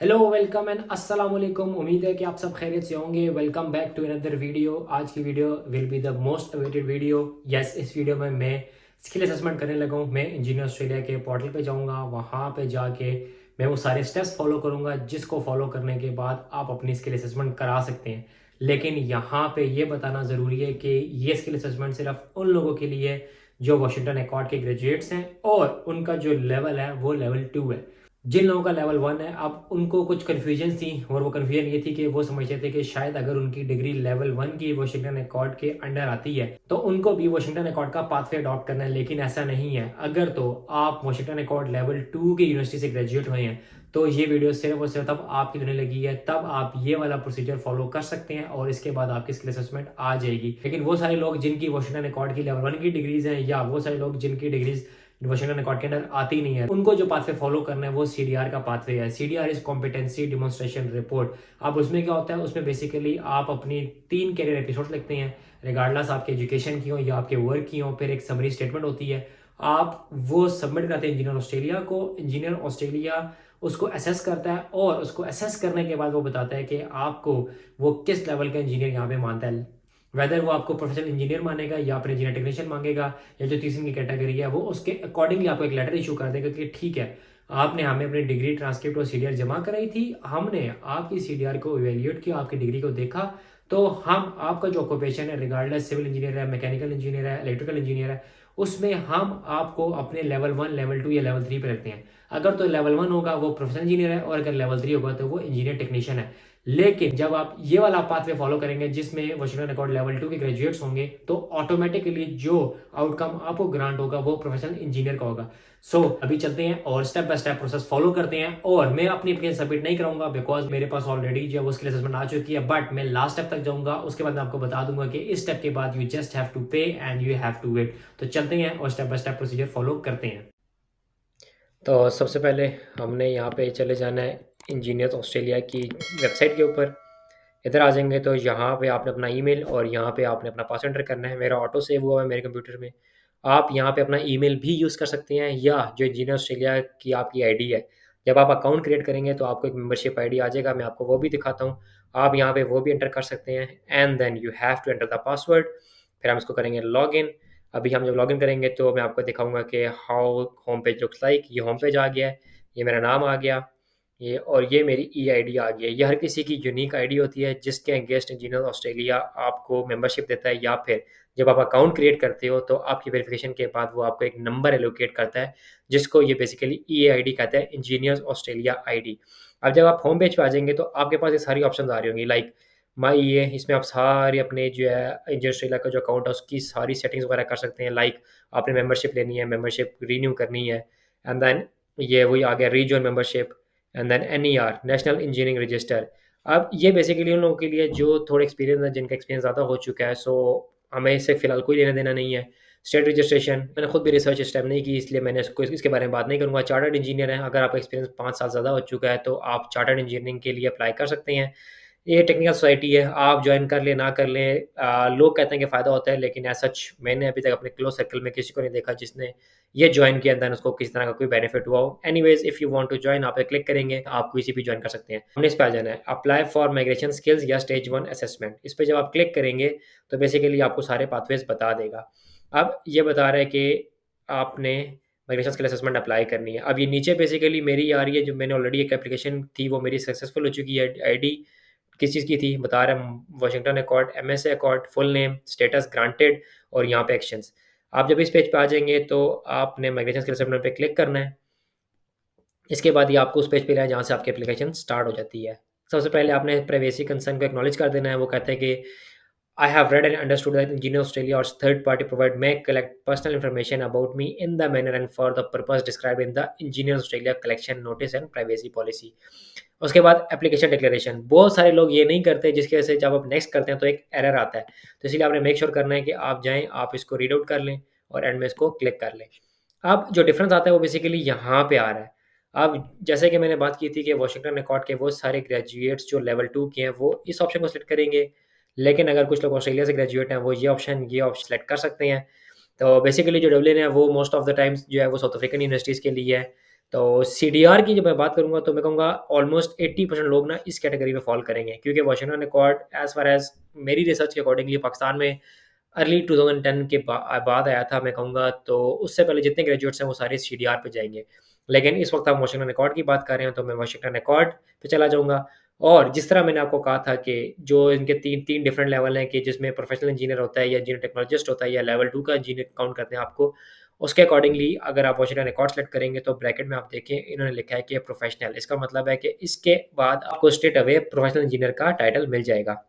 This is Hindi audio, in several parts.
हेलो वेलकम एंड अस्सलाम वालेकुम। उम्मीद है कि आप सब खैरियत से होंगे। Welcome back to another video. आज की video will be the most awaited video. Yes, इस वीडियो में मैं स्किल असेसमेंट करने लगा हूँ। मैं इंजीनियर ऑस्ट्रेलिया के पोर्टल पे जाऊँगा, वहाँ पे जाके मैं वो सारे स्टेप्स फॉलो करूँगा जिसको फॉलो करने के बाद आप अपनी स्किल असेसमेंट करा सकते हैं। लेकिन यहाँ पे ये बताना ज़रूरी है कि ये स्किल असेसमेंट सिर्फ उन लोगों के लिए है जो वाशिंगटन अकॉर्ड के ग्रेजुएट्स हैं और उनका जो लेवल है वो लेवल 2 है। जिन लोगों का लेवल 1 है, अब उनको कुछ कन्फ्यूजन थी और वो कन्फ्यूजन ये थी कि वो समझते थे कि शायद अगर उनकी डिग्री लेवल 1 की वाशिंगटन अकॉर्ड के अंडर आती है तो उनको भी वाशिंगटन अकॉर्ड का पाथवे अडॉप्ट करना है, लेकिन ऐसा नहीं है। अगर तो आप वाशिंगटन अकॉर्ड लेवल 2 की यूनिवर्सिटी से ग्रेजुएट हुए हैं तो ये वीडियो सिर्फ और सिर्फ तब आपकी होने लगी है, तब आप ये वाला प्रोसीजर फॉलो कर सकते हैं और इसके बाद आपकी स्किल असेसमेंट आ जाएगी। लेकिन वो सारे लोग जिनकी वाशिंगटन अकॉर्ड की लेवल 1 की डिग्रीज हैं या वो सारे लोग जिनकी डिग्रीज वाशिंगटन अकॉर्ड के अंदर आती नहीं है, उनको जो पाथवे फॉलो करना है वो सीडीआर का पाथवे है। CDR is competency demonstration report. अब उसमें क्या होता है, उसमें बेसिकली आप अपनी 3 कैरियर एपिसोड लिखते हैं, रिगार्डलेस आपके एजुकेशन की हो या आपके वर्क की हो। फिर एक समरी स्टेटमेंट होती है, आप वो सबमिट करते हैं इंजीनियर ऑस्ट्रेलिया को। इंजीनियर ऑस्ट्रेलिया उसको असेस करता है और उसको असेस करने के बाद वो बताता है कि आपको वो किस लेवल का इंजीनियर यहाँ पे मानता है। वेदर वो आपको प्रोफेशनल इंजीनियर मानेगा या फिर इंजीनियर टेक्नीशियन मांगेगा, या जो तीसरी की कैटेगरी है वो उसके अकॉर्डिंगली आपको एक लेटर इशू कर देगा कि ठीक है, आपने हमें अपनी डिग्री ट्रांसक्रिप्ट और सीडीआर जमा कराई थी, हमने आपकी सीडीआर को इवेल्यूएट किया, आपकी डिग्री को देखा, तो हम आपका जो ऑक्यूपेशन है रिगार्डलेस सिविल इंजीनियर है, मैकेनिकल इंजीनियर है, इलेक्ट्रिकल इंजीनियर है, उसमें हम आपको अपने लेवल 1, लेवल 2 या लेवल 3 पे रखते हैं। अगर तो लेवल 1 होगा वो प्रोफेशनल इंजीनियर है और अगर लेवल 3 होगा तो वो इंजीनियर टेक्नीशियन है। लेकिन जब आप ये वाला पाथवे फॉलो करेंगे जिसमें वाशिंगटन अकॉर्ड लेवल 2 के ग्रेजुएट्स होंगे तो ऑटोमेटिकली जो आउटकम आपको ग्रांट होगा वो प्रोफेशनल इंजीनियर का होगा। अभी चलते हैं और step by step process follow करते हैं। और मैं अपनी एप्लीकेशन सबमिट नहीं कराऊंगा बिकॉज मेरे पास ऑलरेडी जो है वो स्किल असेसमेंट आ चुकी है, बट मैं लास्ट स्टेप तक जाऊंगा। उसके बाद मैं आपको बता दूंगा कि इस स्टेप के बाद you just have to pay and you have to wait. तो चलते हैं और step by step procedure follow करते हैं। तो सबसे पहले हमने यहाँ पे चले जाना है इंजीनियर्स ऑस्ट्रेलिया की वेबसाइट के ऊपर। इधर आ जाएंगे तो यहाँ पे आपने अपना ईमेल और यहाँ पे आपने अपना पासवर्ड एंटर करना है। मेरा ऑटो सेव हुआ है मेरे कंप्यूटर में। आप यहाँ पे अपना ईमेल भी यूज़ कर सकते हैं या जो इंजीनियर ऑस्ट्रेलिया की आपकी आईडी है, जब आप अकाउंट क्रिएट करेंगे तो आपको एक मेंबरशिप आईडी आ जाएगा, मैं आपको वो भी दिखाता हूँ। आप यहाँ पे वो भी एंटर कर सकते हैं and then you have to enter the password. फिर हम इसको करेंगे लॉगिन। अभी हम जब लॉगिन करेंगे तो मैं आपको दिखाऊंगा कि how home page looks like. ये होम पेज आ गया है, ये मेरा नाम आ गया, ये और ये मेरी ई आई डी आ गई है। ये हर किसी की यूनिक आईडी होती है जिसके अगेंस्ट इंजीनियर ऑस्ट्रेलिया आपको मेंबरशिप देता है, या फिर जब आप अकाउंट क्रिएट करते हो तो आपकी वेरिफिकेशन के बाद वो आपको एक नंबर एलोकेट करता है जिसको ये बेसिकली ई आई डी कहता है, इंजीनियर्स ऑस्ट्रेलिया आई डी। अब जब आप होम पेज पे आ जाएंगे तो आपके पास ये सारी ऑप्शन आ रही होंगी, लाइक माई ये, इसमें आप सारे अपने जो है इंजीनियर ऑस्ट्रेलिया का जो अकाउंट है उसकी सारी सेटिंग्स वगैरह कर सकते हैं। लाइक आपने मेंबरशिप लेनी है, मेंबरशिप रीन्यू करनी है, एंड देन ये वही आ गया reason membership, and then NER, national engineering register. अब ये बेसिकली उन लोगों के लिए जो थोड़े एक्सपीरियंस है, जिनका एक्सपीरियंस ज़्यादा हो चुका है, सो हमें इससे फिलहाल कोई लेना देना नहीं है। स्टेट रजिस्ट्रेशन मैंने खुद भी रिसर्च इस टाइम नहीं की, इसलिए मैंने इसके बारे में बात नहीं करूँगा। चार्टर्ड इंजीनियर है, अगर आपका एक्सपीरियंस 5 साल ज़्यादा हो चुका है तो आप चार्टर्ड इंजीनियरिंग के लिए अप्लाई कर सकते हैं। ये टेक्निकल सोसाइटी है, आप ज्वाइन कर लें ना कर लें, लोग कहते हैं कि फ़ायदा होता है, लेकिन एज़ सच मैंने अभी तक अपने क्लोज सर्कल में किसी को नहीं देखा जिसने ये ज्वाइन किया देन उसको किसी तरह का कोई बेनिफिट हुआ हो। Anyways if you want to join, आप पे क्लिक करेंगे, आप किसी भी ज्वाइन कर सकते हैं। हमने इस पे आ जाना है, अप्लाई फॉर माइग्रेशन स्किल्स या स्टेज 1 असेसमेंट। इस पे जब आप क्लिक करेंगे तो बेसिकली आपको सारे पाथवेज बता देगा। अब ये बता रहा है कि आपने माइग्रेशन स्किल असेसमेंट अप्लाई करनी है। अब ये नीचे बेसिकली मेरी आ रही है, जो मैंने ऑलरेडी एक एप्लीकेशन थी वो मेरी सक्सेसफुल हो चुकी है। आईडी किस चीज़ की थी बता रहा है, Washington accord, MSA accord, full name, status granted और यहाँ पे एक्शंस। आप जब इस पेज पे आ जाएंगे तो आपने माइग्रेशन स्किल असेसमेंट पे क्लिक करना है। इसके बाद ये आपको उस पेज पे लाए जहाँ से आपकी एप्लीकेशन स्टार्ट हो जाती है। सबसे पहले आपने प्राइवेसी कंसर्न को एक्नॉलेज कर देना है। वो कहता है कि I have read and understood that Engineer Australia or third party provide may collect personal information about me in the manner and for the purpose described in the Engineer Australia collection notice and privacy policy। उसके बाद एप्लीकेशन डिक्लेरेशन। बहुत सारे लोग ये नहीं करते जिसकी वजह से जब आप नेक्स्ट करते हैं तो एक एरर आता है, तो इसलिए आपने मेक श्योर करना है कि आप जाएँ, आप इसको रीड आउट कर लें और एंड में इसको क्लिक कर लें। अब जो डिफरेंस आता है वो बेसिकली यहाँ पे आ रहा है। अब जैसे कि मैंने बात की थी कि वाशिंगटन अकॉर्ड के वो सारे ग्रेजुएट्स जो लेवल 2 के हैं वो इस ऑप्शन को सेलेक्ट करेंगे, लेकिन अगर कुछ लोग ऑस्ट्रेलिया से ग्रेजुएट हैं वो ये ऑप्शन सेलेक्ट कर सकते हैं। तो बेसिकली जो डब्लिन है वो मोस्ट ऑफ द टाइम्स जो है वो साउथ अफ्रीकन यूनिवर्सिटीज़ के लिए है। तो सीडीआर की जब मैं बात करूँगा तो मैं कहूँगा ऑलमोस्ट 80% लोग ना इस कैटेगरी में फ़ॉल करेंगे, क्योंकि Washington accord as far as मेरी रिसर्च के अकॉर्डिंगली पाकिस्तान में अर्ली 2010 के बाद आया था मैं कहूँगा, तो उससे पहले जितने ग्रेजुएट्स हैं वो सारे सीडीआर पे जाएँगे। लेकिन इस वक़्त हम वाशिंगटन एकॉर्ड की बात कर रहे हैं तो मैं वाशिंगटन एकॉर्ड पे चला जाऊँगा। और जिस तरह मैंने आपको कहा था कि जो इनके 3 डिफरेंट लेवल हैं कि जिसमें प्रोफेशनल इंजीनियर होता है या इंजीनियर टेक्नोलॉजिस्ट होता है या लेवल 2 का इंजीनियर काउंट करते हैं आपको। उसके अकॉर्डिंगली अगर आप वाशिंगटन एकॉर्ड सेलेक्ट करेंगे तो ब्रैकेट में आप देखें इन्होंने लिखा है कि प्रोफेशनल, इसका मतलब है कि इसके बाद आपको स्ट्रेट अवे प्रोफेशनल इंजीनियर का टाइटल मिल जाएगा।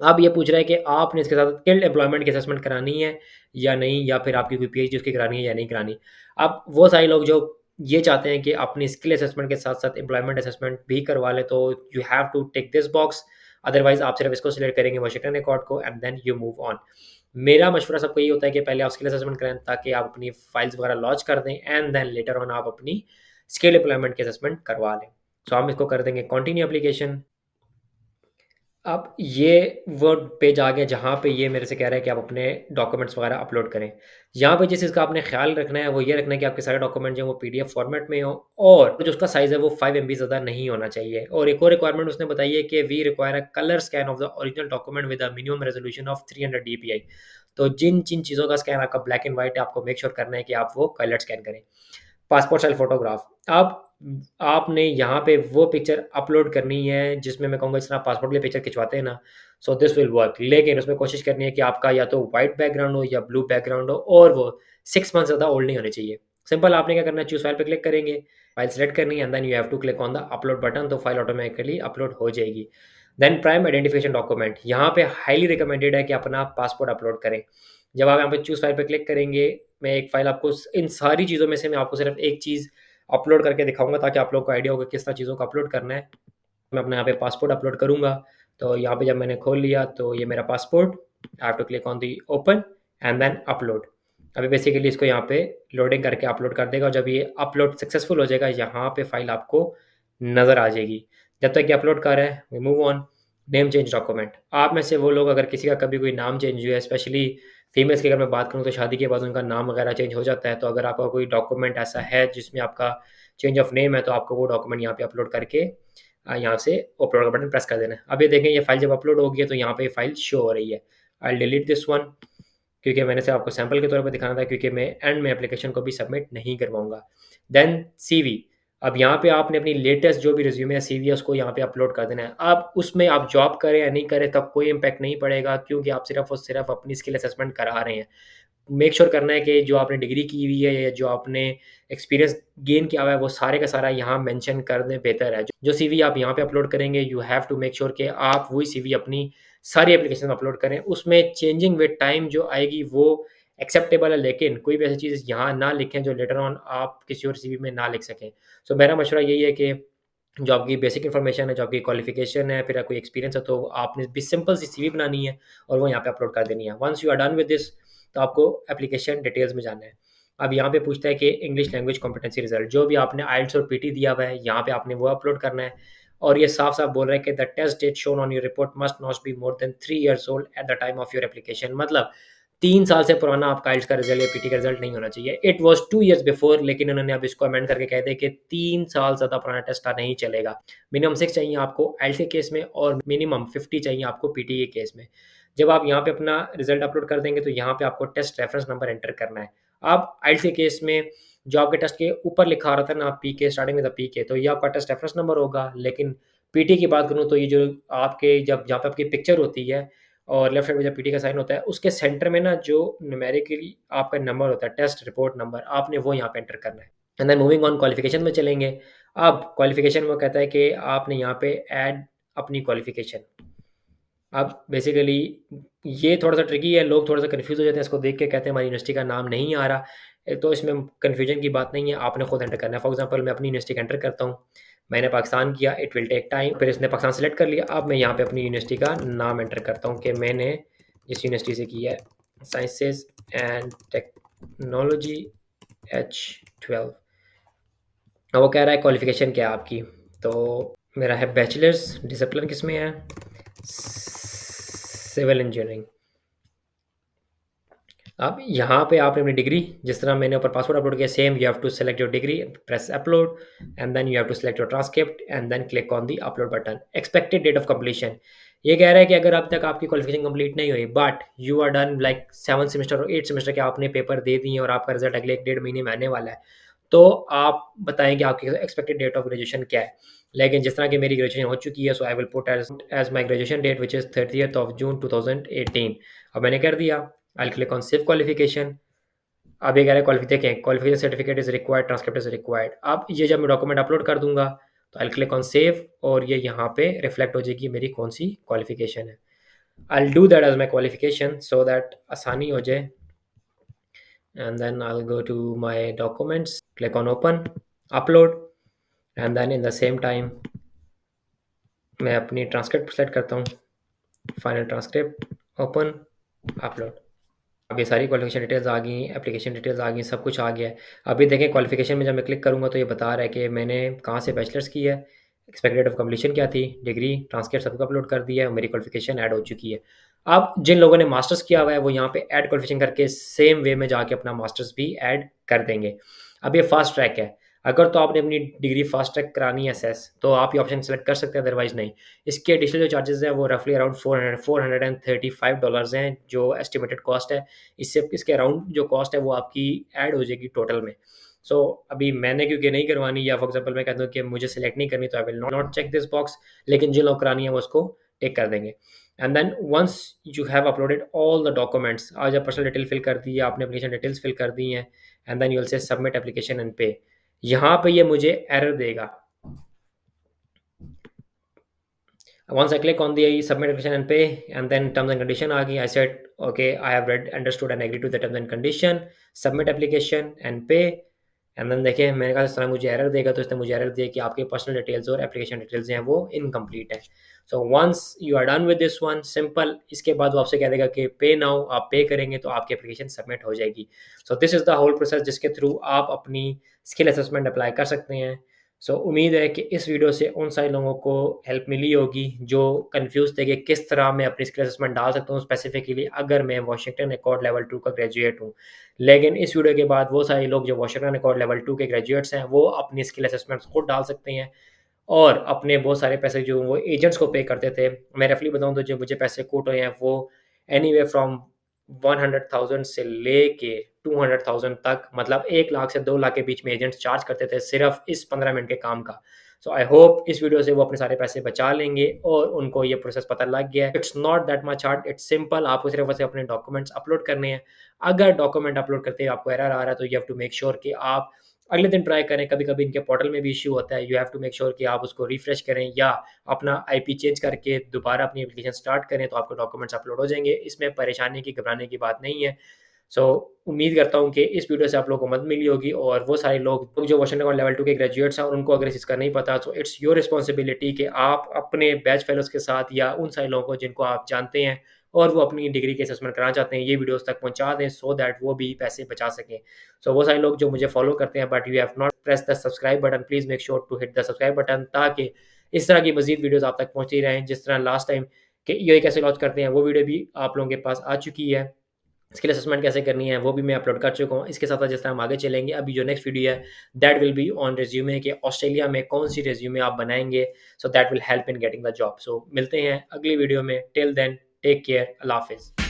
अब ये पूछ रहा है कि आपने इसके साथ स्किल्ड एम्प्लॉयमेंट की असेसमेंट करानी है या नहीं, या फिर आपकी कोई पीएचडी उसकी करानी है या नहीं करानी। अब वो सारे लोग जो ये चाहते हैं कि अपनी स्किल असेसमेंट के साथ-साथ एम्प्लॉयमेंट असेसमेंट भी करवा लें, तो you have to tick this box, otherwise आप सिर्फ इसको सिलेक्ट करेंगे वाशिंगटन एकॉर्ड को and then you move on. मेरा मशवरा सबको यही होता है कि पहले आप स्किल असेसमेंट कराएँ ताकि आप अपनी फाइल्स वगैरह लॉन्च कर दें एंड देन लेटर ऑन आप अपनी स्किल एम्प्लॉयमेंट की असेसमेंट करवा लें। सो हम इसको कर देंगे कंटिन्यू एप्लीकेशन। अब ये वो पेज आ गया जहाँ पे ये मेरे से कह रहा है कि आप अपने डॉक्यूमेंट्स वगैरह अपलोड करें। यहाँ पे जिस चीज़ का आपने ख़्याल रखना है वो ये रखना है कि आपके सारे डॉक्यूमेंट जो हैं वो पीडीएफ फॉर्मेट में हो और जो उसका साइज़ है वो 5 एमबी से ज़्यादा नहीं होना चाहिए। और एक और रिक्वायरमेंट उसने बताई है कि we require a colour scan of the original document with a minimum resolution of 300 DPI. तो जिन चीज़ों का स्कैन आपका ब्लैक एंड व्हाइट है, आपको मेक श्योर करना है कि आप वो कलर स्कैन करें। Passport size photograph. अब आपने यहाँ पे वो पिक्चर अपलोड करनी है जिसमें मैं कहूँगा जिस तरह पासपोर्ट के लिए पिक्चर खिंचवाते हैं ना, सो दिस विल वर्क। लेकिन उसमें कोशिश करनी है कि आपका या तो व्हाइट बैकग्राउंड हो या ब्लू बैकग्राउंड हो और वो 6 मंथ से ज़्यादा ओल्ड नहीं होनी चाहिए। सिंपल आपने क्या करना है, चूज़ फाइल पे क्लिक करेंगे, फाइल सेलेक्ट करनी है and then you have to click on the upload button, तो फाइल ऑटोमेटिकली अपलोड हो जाएगी। देन प्राइम आइडेंटिफिकेशन डॉक्यूमेंट, यहाँ पे हाइली रिकमेंडेड है कि अपना पासपोर्ट अपलोड करें। जब आप यहाँ पे चूज़ फाइल पे क्लिक करेंगे, मैं एक फाइल आपको इन सारी चीज़ों में से मैं आपको सिर्फ एक चीज़ अपलोड करके दिखाऊँगा ताकि आप लोगों को आइडिया होगा किस तरह चीज़ों को अपलोड करना है। मैं अपना यहाँ पे पासपोर्ट अपलोड करूँगा, तो यहाँ पे जब मैंने खोल लिया तो ये मेरा passport, I have to click on the open and then upload. अभी बेसिकली इसको यहाँ पे लोडिंग करके अपलोड कर देगा और जब ये अपलोड सक्सेसफुल हो जाएगा, यहाँ पे फाइल आपको नज़र आ जाएगी। जब तक ये अपलोड कर रहा है, we move on. Name change document, आप में से वो लोग अगर किसी का कभी कोई नाम चेंज हुआ है, स्पेशली फीमेल्स की अगर मैं बात करूँ तो शादी के बाद उनका नाम वगैरह चेंज हो जाता है, तो अगर आपका कोई डॉक्यूमेंट ऐसा है जिसमें आपका चेंज ऑफ नेम है, तो आपको वो डॉक्यूमेंट यहाँ पे अपलोड करके यहाँ से अपलोड का बटन प्रेस कर देना है। अब ये देखें ये फाइल जब अपलोड होगी है तो यहाँ पे ये फाइल शो हो रही है। I will delete this one, क्योंकि मैंने सिर्फ आपको सैंपल के तौर पे दिखाना था, क्योंकि मैं एंड में एप्लीकेशन को भी सबमिट नहीं करवाऊँगा। देन सीवी, अब यहाँ पे आपने अपनी लेटेस्ट जो भी रिज्यूमे या सीवी है उसको यहाँ पे अपलोड कर देना है। अब उसमें आप जॉब करें या नहीं करें तब कोई इम्पैक्ट नहीं पड़ेगा, क्योंकि आप सिर्फ और सिर्फ अपनी स्किल असेसमेंट करा रहे हैं। मेक श्योर करना है कि जो आपने डिग्री की हुई है या जो आपने एक्सपीरियंस गेन किया हुआ है वो सारे का सारा यहाँ मेंशन कर दें, बेहतर है। जो सीवी आप यहाँ पे अपलोड करेंगे, you have to make sure कि आप वही सीवी अपनी सारी एप्लीकेशन में अपलोड करें। उसमें चेंजिंग विद टाइम जो आएगी वो एक्सेप्टेबल है, लेकिन कोई भी ऐसी चीज़ यहाँ ना लिखें जो लेटर ऑन आप किसी और सीवी में ना लिख सकें। सो मेरा मशवरा यही है कि जो आपकी बेसिक इन्फॉर्मेशन है, जो आपकी क्वालिफ़िकेशन है, फिर कोई एक्सपीरियंस है, तो आपने भी सिंपल सी सीवी बनानी है और वो यहाँ पे अपलोड कर देनी है। Once you are done with this, तो आपको एप्लीकेशन डिटेल्स में जाना है। अब यहाँ पे पूछता है कि इंग्लिश लैंग्वेज कॉम्पिटेंसी रिजल्ट, जो भी आपने आइल्स और पीटी दिया हुआ है, यहाँ पे आपने वो अपलोड करना है। और ये साफ-साफ बोल रहा है कि the test date shown on your report must not be more than 3 years old at the time of your application. मतलब 3 साल से पुराना आपका आइल्स का रिजल्ट या पीटी का रिजल्ट नहीं होना चाहिए। इट वाज़ 2 इयर्स बिफोर, लेकिन उन्होंने अब इसको अमेंड करके कह दिया कि 3 साल से ज़्यादा पुराना टेस्ट नहीं चलेगा। मिनिमम 6 चाहिए आपको आइल्स के केस में और मिनिमम 50 चाहिए आपको पीटी के केस में। जब आप यहाँ पे अपना रिजल्ट अपलोड कर देंगे तो यहाँ पे आपको टेस्ट रेफरेंस नंबर एंटर करना है। अब आइल्स के केस में जो आपके टेस्ट के ऊपर लिखा आ रहा था ना पीके, स्टार्टिंग विद द पीके, तो ये आपका टेस्ट रेफरेंस नंबर होगा। लेकिन पीटी की बात करूँ तो ये जो आपके जब जहाँ पे आपकी पिक्चर होती है और लेफ्ट साइड में जब पीटी का साइन होता है, उसके सेंटर में ना जो न्यूमेरिकली आपका नंबर होता है, टेस्ट रिपोर्ट नंबर, आपने वो यहाँ पे एंटर करना है। And then moving on qualification में चलेंगे। अब क्वालिफिकेशन में कहता है कि आपने यहाँ पे ऐड अपनी क्वालिफिकेशन। अब बेसिकली ये थोड़ा-सा ट्रिकी है, लोग थोड़ा-सा कन्फ्यूज़ हो जाते हैं इसको देख के, कहते हैं हमारी यूनिवर्सिटी का नाम नहीं आ रहा। तो इसमें कन्फ्यूजन की बात नहीं है, आपने खुद एंटर करना है। फॉर एग्ज़ाम्पल मैं अपनी यूनिवर्सिटी का एंटर करता हूँ, मैंने पाकिस्तान किया, इट विल टेक टाइम, फिर इसने पाकिस्तान सेलेक्ट कर लिया। अब मैं यहाँ पे अपनी यूनिवर्सिटी का नाम एंटर करता हूँ कि मैंने जिस यूनिवर्सिटी से की है, साइंसेज़ एंड टेक्नोलॉजी H12। अब वो कह रहा है क्वालिफ़िकेशन क्या है आपकी, तो मेरा है बैचलर्स, डिसिप्लिन किसमें है? Civil engineering. अब यहाँ पे आपने अपनी डिग्री, जिस तरह मैंने ऊपर पासवर्ड अपलोड किया, same you have to select your degree, press upload and then you have to select your transcript and then click on the upload button. Expected date of completion, ये कह रहा है कि अगर अब तक आपकी क्वालिफिकेशन कंप्लीट नहीं हुई but you are done like 7 semester और 8 सेमेस्टर के आपने पेपर दे दिए और आपका रिजल्ट अगले 1 डेढ़ महीने में आने वाला है, तो आप बताएं कि आपकी एक्सपेक्टेड डेट ऑफ ग्रेजुएशन क्या है। लेकिन जिस तरह की मेरी ग्रेजुएशन हो चुकी है, so I will put as my graduation date which is 30th of June 2018। अब मैंने कर दिया, I click on save qualification. अब ये कह रहा है क्वालिफिकेशन, देखें qualification certificate is required, transcript is required. अब ये जब मैं डॉक्यूमेंट अपलोड कर दूंगा तो आई क्लिक ऑन सेव और ये यहाँ पे रिफ्लेक्ट हो जाएगी मेरी कौन सी क्वालिफिकेशन है। I do that as my qualification so that आसानी हो जाए। And then I go to my documents, click on open, upload and then in the same time मैं अपनी ट्रांसक्रिप्ट सेलेक्ट करता हूँ, फाइनल ट्रांसक्रिप्ट, ओपन, अपलोड। अब ये सारी क्वालिफिकेशन डिटेल्स आ गई, एप्लीकेशन डिटेल्स आ गई, सब कुछ आ गया है। अभी देखें क्वालिफिकेशन में जब मैं क्लिक करूँगा तो ये बता रहा है कि मैंने कहाँ से बैचलर्स की है, एक्सपेक्टेड ऑफ कंप्लीशन क्या थी, डिग्री, ट्रांसक्रिप्ट सबको अपलोड कर दिया है, मेरी क्वालिफिकेशन ऐड हो चुकी है। अब जिन लोगों ने मास्टर्स किया हुआ है वो यहाँ पे ऐड क्वालिफिकेशन करके सेम वे में जाके अपना मास्टर्स भी ऐड कर देंगे। अब ये फास्ट ट्रैक है, अगर तो आपने अपनी डिग्री फास्ट ट्रैक करानी है एसएस तो आप ये ऑप्शन सेलेक्ट कर सकते हैं, अदरवाइज नहीं। इसके एडिशनल जो चार्जेस हैं वो रफली अराउंड $435 हैं जो एस्टिमेटेड कॉस्ट है। इससे इसके अराउंड जो कॉस्ट है वो आपकी ऐड हो जाएगी टोटल में। सो अभी मैंने क्योंकि नहीं करवानी, या फॉर एग्जाम्पल मैं कहता हूँ कि मुझे सेलेक्ट नहीं करनी, तो I will not check this box, लेकिन जिन लोग करानी है वो उसको टिक कर देंगे। And then once you have uploaded all the documents, आज आप पर्सनल डिटेल फिल कर दी है, आपने एप्लीकेशन डिटेल्स फिल कर दी हैं, and then you will see submit application and pay. यहाँ पे ये मुझे एरर देगा। Once I click on the submit application and pay and then terms and condition आ गई, I said okay I have read, understood and agreed to the terms and condition, submit application and pay। And then देखिए मैंने कहा इस तरह मुझे एरर देगा, तो इसने मुझे एरर दिया कि आपके पर्सनल डिटेल्स और एप्लीकेशन डिटेल्स हैं वो इनकम्प्लीट है। So once you are done with this one, simple, इसके बाद वो आपसे कह देगा कि पे नाउ, आप पे करेंगे तो आपकी एप्लीकेशन सबमिट हो जाएगी। So this is the whole process जिसके थ्रू आप अपनी स्किल असेसमेंट अप्लाई कर सकते हैं। सो उम्मीद है कि इस वीडियो से उन सारे लोगों को हेल्प मिली होगी जो कंफ्यूज थे कि किस तरह मैं अपनी स्किल असेसमेंट डाल सकता हूँ स्पेसिफिकली अगर मैं वाशिंगटन अकॉर्ड लेवल 2 का ग्रेजुएट हूँ। लेकिन इस वीडियो के बाद वो सारे लोग जो वाशिंगटन अकॉर्ड लेवल 2 के ग्रेजुएट्स हैं वो अपनी स्किल असेसमेंट्स खुद डाल सकते हैं और अपने बहुत सारे पैसे जो वो एजेंट्स को पे करते थे, मैं रफली बताऊँ तो जो मुझे पैसे कोट हुए हैं वो एनीवे फ्रॉम 100,000 से लेके 200,000 तक, मतलब 1 लाख से 2 लाख के बीच में एजेंट्स चार्ज करते थे सिर्फ इस 15 मिनट के काम का। सो आई होप इस वीडियो से वो अपने सारे पैसे बचा लेंगे और उनको ये प्रोसेस पता लग गया है। It's not that much hard, it's simple, आपको सिर्फ बस अपने डॉक्यूमेंट्स अपलोड करने हैं। अगर डॉक्यूमेंट अपलोड करते हुए आपको एरर आ रहा है तो you have to make sure कि आप अगले दिन ट्राई करें। कभी-कभी इनके पोर्टल में भी इश्यू होता है, you have to make sure कि आप उसको रिफ्रेश करें या अपना आईपी चेंज करके दोबारा अपनी एप्लीकेशन स्टार्ट करें तो आपके डॉक्यूमेंट्स अपलोड हो जाएंगे। इसमें परेशानी की, घबराने की बात नहीं है। सो उम्मीद करता हूँ कि इस वीडियो से आप लोगों को मदद मिली होगी और वो सारे लोग जो वाशिंगटन लेवल 2 के ग्रेजुएट्स हैं और उनको अगर इस चीज़ का नहीं पता तो इट्स योर रिस्पॉन्सिबिलिटी कि आप अपने बैच फेलोज़ के साथ या उन सारे लोगों को जिनको आप जानते हैं और वो अपनी डिग्री के असेसमेंट कराना चाहते हैं, ये वीडियोस तक पहुंचा दें सो दैट वो भी पैसे बचा सकें। सो वो सारे लोग जो मुझे फॉलो करते हैं but you have not press the subscribe button, please make sure to hit the subscribe button ताकि इस तरह की मजीद वीडियोज़ आप तक पहुँचती रहें। जिस तरह लास्ट टाइम कि ये कैसे लॉन्च करते हैं वो वीडियो भी आप लोगों के पास आ चुकी है, स्किल असेसमेंट कैसे करनी है वो भी मैं अपलोड कर चुका हूँ। इसके साथ जिस तरह हम आगे चलेंगे, अभी जो नेक्स्ट वीडियो है that will be on resume कि ऑस्ट्रेलिया में कौन सी रिज्यूमे आप बनाएंगे, so that will help in getting the job. So मिलते हैं अगली वीडियो में, टिल देन टेक केयर, अल्लाह हाफिज़।